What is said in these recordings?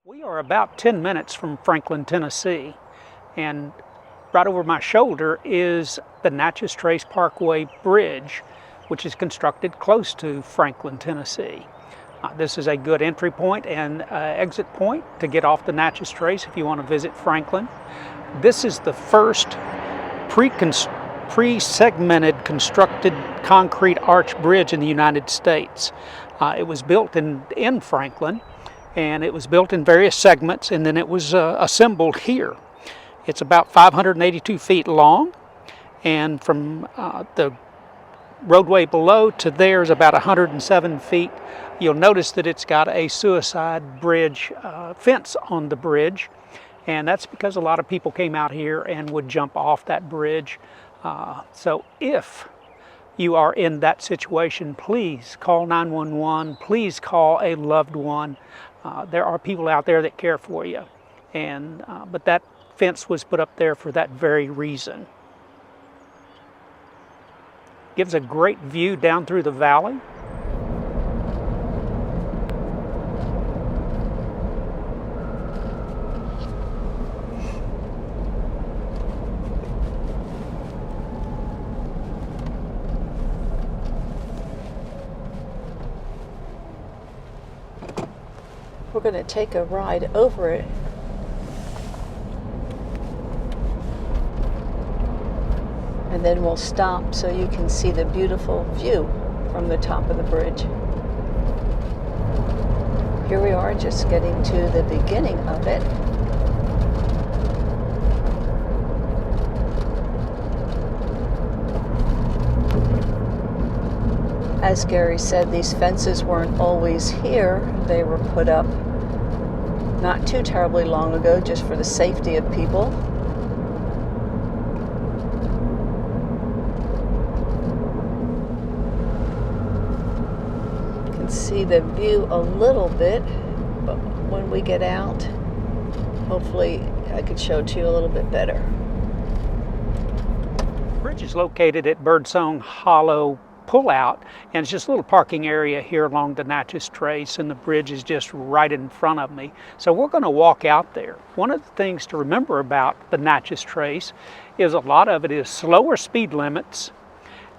We are about 10 minutes from Franklin, Tennessee, and right over my shoulder is the Natchez Trace Parkway Bridge, which is constructed close to Franklin, Tennessee. This is a good entry point and exit point to get off the Natchez Trace if you want to visit Franklin. This is the first pre-segmented constructed concrete arch bridge in the United States. It was built in Franklin, and it was built in various segments, and then it was assembled here. It's about 582 feet long, and from the roadway below to there is about 107 feet. You'll notice that it's got a suicide bridge fence on the bridge, and that's because a lot of people came out here and would jump off that bridge. So if you are in that situation, please call 911, please call a loved one. There are people out there that care for you, and but that fence was put up there for that very reason. Gives a great view down through the valley. We're going to take a ride over it. And then we'll stop so you can see the beautiful view from the top of the bridge. Here we are, just getting to the beginning of it. As Gary said, these fences weren't always here. They were put up not too terribly long ago, just for the safety of people. You can see the view a little bit, but when we get out, hopefully I could show it to you a little bit better. The bridge is located at Birdsong Hollow Pullout, and it's just a little parking area here along the Natchez Trace, and the bridge is just right in front of me. So we're going to walk out there. One of the things to remember about the Natchez Trace is a lot of it is slower speed limits,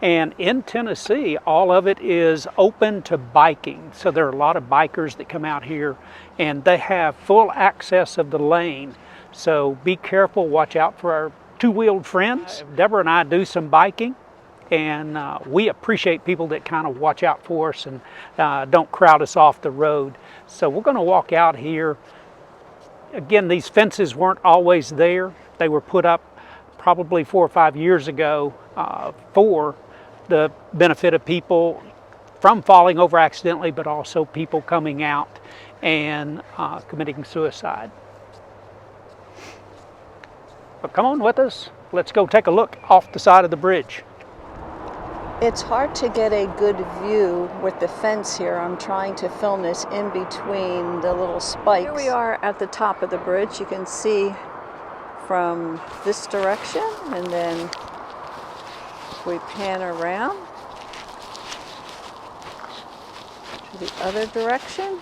and in Tennessee all of it is open to biking. So there are a lot of bikers that come out here, and they have full access of the lane. So be careful, watch out for our two-wheeled friends. Deborah and I do some biking, and we appreciate people that kind of watch out for us and don't crowd us off the road. So we're going to walk out here. Again, these fences weren't always there. They were put up probably 4 or 5 years ago for the benefit of people from falling over accidentally, but also people coming out and committing suicide. But come on with us. Let's go take a look off the side of the bridge. It's hard to get a good view with the fence here. I'm trying to film this in between the little spikes. Here we are at the top of the bridge. You can see from this direction, and then we pan around to the other direction.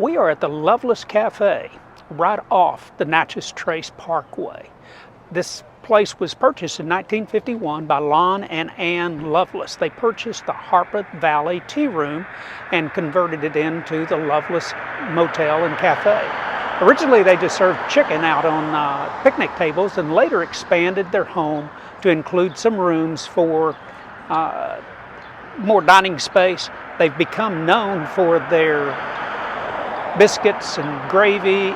We are at the Loveless Cafe, right off the Natchez Trace Parkway. This place was purchased in 1951 by Lon and Ann Loveless. They purchased the Harpeth Valley Tea Room and converted it into the Loveless Motel and Cafe. Originally, they just served chicken out on picnic tables, and later expanded their home to include some rooms for more dining space. They've become known for their biscuits and gravy,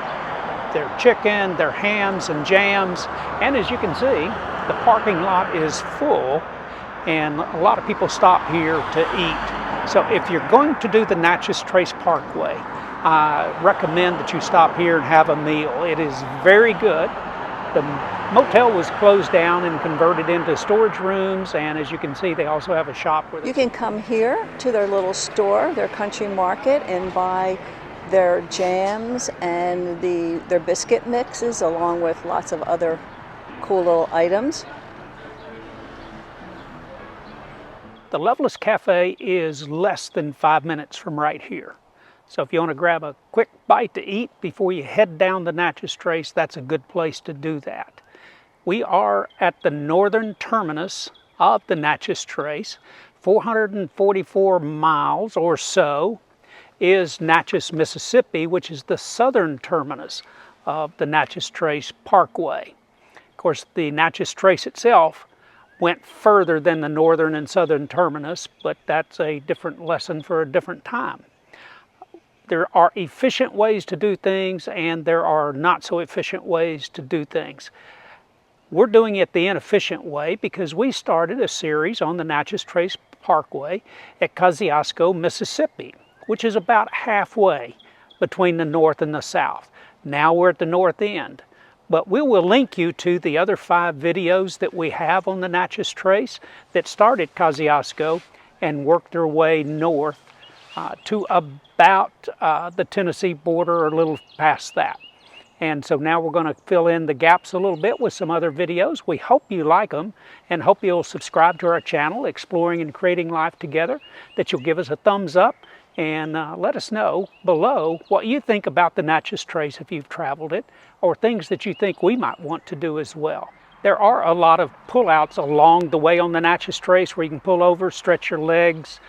their chicken, their hams and jams, and as you can see, the parking lot is full, and a lot of people stop here to eat. So if you're going to do the Natchez Trace Parkway, I recommend that you stop here and have a meal. It is very good. The motel was closed down and converted into storage rooms, and as you can see, they also have a shop where you can come here to their little store, their country market, and buy their jams and their biscuit mixes, along with lots of other cool little items. The Loveless Cafe is less than 5 minutes from right here. So if you want to grab a quick bite to eat before you head down the Natchez Trace, that's a good place to do that. We are at the northern terminus of the Natchez Trace. 444 miles or so is Natchez, Mississippi, which is the southern terminus of the Natchez Trace Parkway. Of course, the Natchez Trace itself went further than the northern and southern terminus, but that's a different lesson for a different time. There are efficient ways to do things, and there are not so efficient ways to do things. We're doing it the inefficient way because we started a series on the Natchez Trace Parkway at Kosciuszko, Mississippi, which is about halfway between the north and the south. Now we're at the north end. But we will link you to the other 5 videos that we have on the Natchez Trace that start at Kosciuszko and work their way north to about the Tennessee border or a little past that. And so now we're going to fill in the gaps a little bit with some other videos. We hope you like them and hope you'll subscribe to our channel, Exploring and Creating Life Together, that you'll give us a thumbs up and let us know below what you think about the Natchez Trace if you've traveled it, or things that you think we might want to do as well. There are a lot of pullouts along the way on the Natchez Trace where you can pull over, stretch your legs.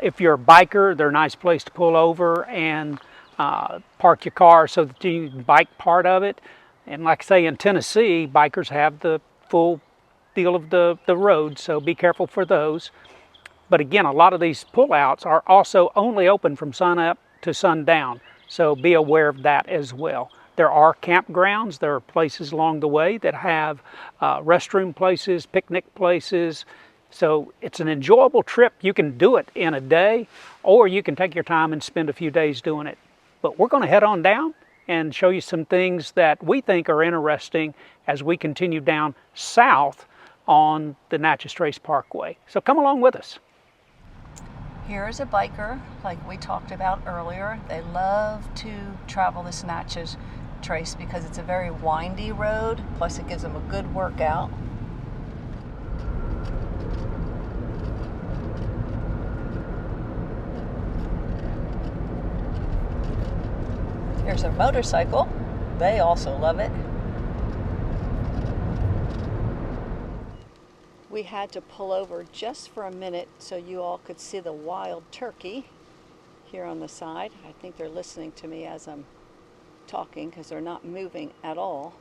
If you're a biker, they're a nice place to pull over and park your car so that you can bike part of it. And like I say, in Tennessee, bikers have the full deal of the road, so be careful for those. But again, a lot of these pullouts are also only open from sun up to sundown, so be aware of that as well. There are campgrounds, there are places along the way that have restroom places, picnic places. So it's an enjoyable trip. You can do it in a day, or you can take your time and spend a few days doing it. But we're going to head on down and show you some things that we think are interesting as we continue down south on the Natchez Trace Parkway. So come along with us. Here's a biker, like we talked about earlier. They love to travel this Natchez Trace because it's a very windy road, plus it gives them a good workout. Here's a motorcycle. They also love it. We had to pull over just for a minute so you all could see the wild turkey here on the side. I think they're listening to me as I'm talking because they're not moving at all.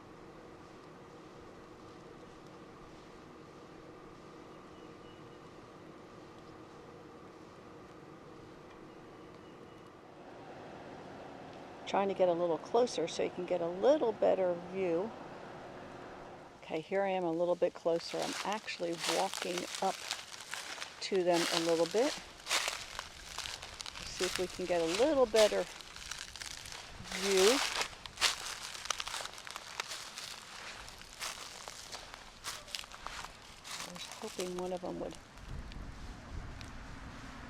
Trying to get a little closer so you can get a little better view. Okay, here I am a little bit closer. I'm actually walking up to them a little bit. Let's see if we can get a little better view. I was hoping one of them would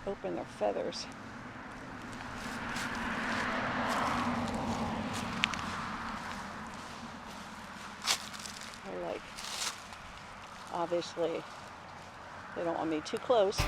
open their feathers. Obviously, they don't want me too close.